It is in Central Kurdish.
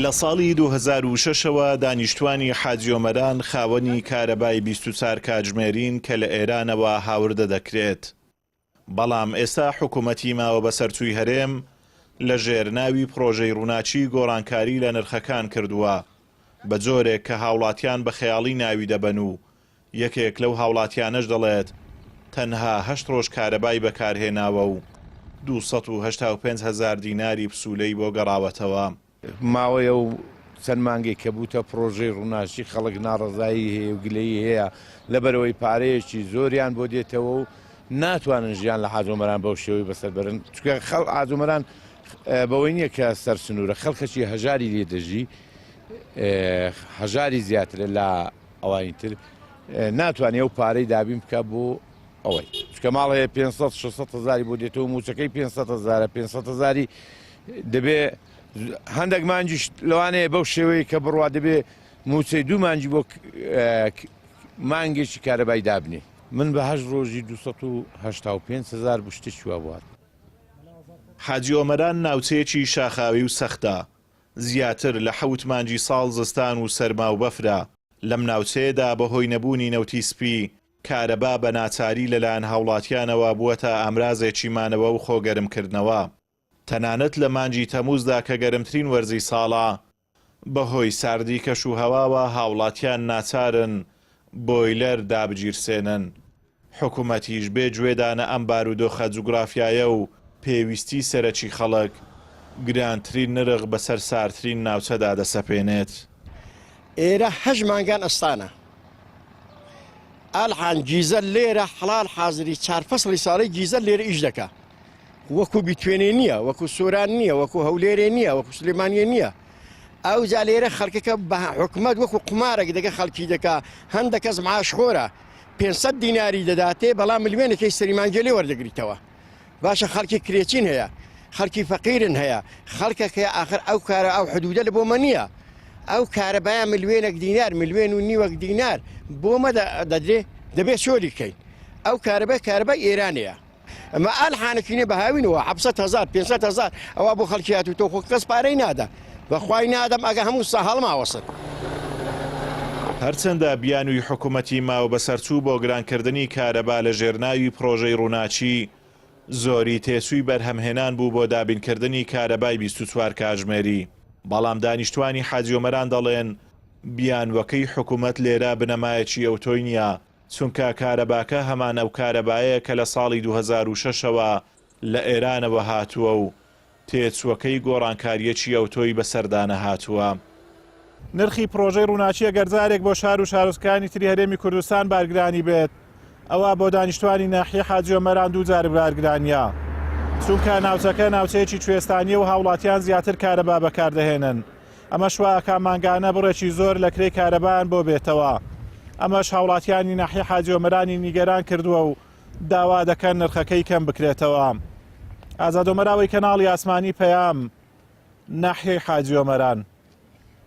لە ساڵی 2006ەوە دانیشتوانی حاجیۆمەران خاوەنی کارەبای 24 کاتژمێرین کە لە ئێرانەوە هاوردە دەکرێت. بەڵام ئێستا حکوومەتی ماوە بەسەرچووی هەرێم لە ژێرناوی پرۆژەی ڕووناچی گۆڕانکاری لە نرخەکان کردووە بە جۆرێک کە هاوڵاتیان بە خەیاڵی ناوی دەبەن و یەکێک لەو هاوڵاتیانەش دەڵێت تەنها 8 ڕۆژ کارەبای بەکارهێناوە و 285,000 دیناری پسوولەی بۆ گەڕاوەتەوە. ماوەیە و چەند مانگی کە بووتە پرۆژەی ڕووناچی خەڵک ناڕەزایی هەیە و گلەیی هەیە لەبەرەوەی پارەیەکی زۆریان بۆ دێتەوە و ناتوانن ژیان لە حاجۆمەران بەو شێوەی بەسەر بەرن چونکە حاجۆمەران بەوەی نییە کە سەرسنوورە خەڵکەکی هەژاری لێدەژی هەژاری زیاترە لە ئەوانی تر ناتوانێت ئەو پارەی دابین بکە بۆ ئەوەی چکە ماڵەیە 500-600 هزاری بۆ دێتەوە موچەکەی 500,000 دەبێ هەندێک مانجیش لەوانەیە بەو شێوەیە کە بڕوا دەبێ موچەی 2 مانجی بۆ مانگێکی کارەبای دابنێ. من بە 8 ڕۆژی 285,000 بشتێکی وا بوات. حاجیۆمەران ناوچەیەکی شاخاوی و سەختە. زیاتر لە 7 مانجی ساڵ زستان و سەرما و بەفرە. لەم ناوچەیەدا بەهۆی نەبوونی نەوتی سپی کارەبا بە ناچاری لەلایەن هاوڵاتیانەوە بووەتە ئامرازێکی مانەوە و خۆگەرمکردنەوە. تەنانەت لە مانجی تەمووزدا کە گەرمترین وەرزی ساڵە بەهۆی ساردی کەش و هەواوە هاوڵاتیان ناچارن بۆیلەر دابگیرسێنن. حکوومەتیش بێ گوێدانە ئەم بارودۆخە جوگرافیایە و پێویستی سەرەکی خەڵک گرانترین نرخ بەسەر ساردترین ناوچەدا دەسەپێنێت. ئێرە 8 مانگان ئەستانە. ئەلحان گیزە لێرە حەڵال حازری 4 فەسڵی ساڵی گیزە لێرە ئیش دەکا. وەکو بیتوێنێ نییە، وەکو سۆران نییە، وەکو هەولێرێ نییە، وەکو سلێمانیە نییە. ئەو جا لێرە خەڵکەکە بە حکومەت وەکو قمارێک دەگە خەڵکی دەکا هەندێک کەس معاشخۆرە 500 دیناری دەداتێ بەڵام ملیێنێکی سەریمانجێ لێ وەردەگریتەوە. باشە خەڵکی کرێچین هەیە، خەڵکی فەقیرن هەیە، خەڵکەکە ئاخر ئەو کارە ئەو حدودە لە بۆمە نییە. ئەو کارەبایە ملیێنێک دینار ملیێن و نیوەک دینار بۆمە دەدرێ دەبێت سۆری بکەین. ئەو کارەبای ئێرانەیە. ئەمە ئالحانەکینێ بەهاوینەوە 700,000 500,000 ئەوە بۆ خەڵکیات و تۆ خۆ کەس پارەی نادا بەخوای نادەم ئەگە هەموو سا هەڵماوەسن. هەرچەندە بیانووی حکوومەتی ماوە بەسەرچوو بۆ گرانکردنی کارەبا لە ژێرناوی پرۆژەی ڕووناچی زۆری تێسووی بەرهەمهێنان بوو بۆ دابینکردنی کارەبای 24 کاتژمێری. بەڵام دانیشتوانی حاجیۆمەران دەڵێن بیانوەکەی حکوومەت لێرە بنەمایەکی ئەوتۆی نییە چونکە کارەباکە هەمان ئەو کارەبایە کە لە ساڵی 2006ەوە لە ئێرانەوە هاتووە و تێچووەکەی گۆڕانکاریەکی ئەوتۆی بەسەردانە هاتووە. نرخی پرۆژەی ڕووناچیە گەرجارێک بۆ شار و شارۆچکانی تری هەرێمی کوردستان بارگرانی بێت ئەوە بۆ دانیشتوانی ناحیە حاجیۆمەران دووجار بارگرانیە چونکە ناوچەکە ناوچەیەکی کوێستانیە و هاوڵاتیان زیاتر کارەبا بەکاردەهێنن. ئەمە شواکە مانگانە بڕێکی زۆر لە کرێی کارەبایان بۆ بێتەوە. ئەمەش هاوڵاتیانی ناحیە حاجیۆمەرانی نیگەران کردووە و داوا دەکەن نرخەکەی کەم بکرێتەوە. ئازادۆمەراوی کەناڵی ئاسمانی پەیام ناحیەی حاجیۆمەران.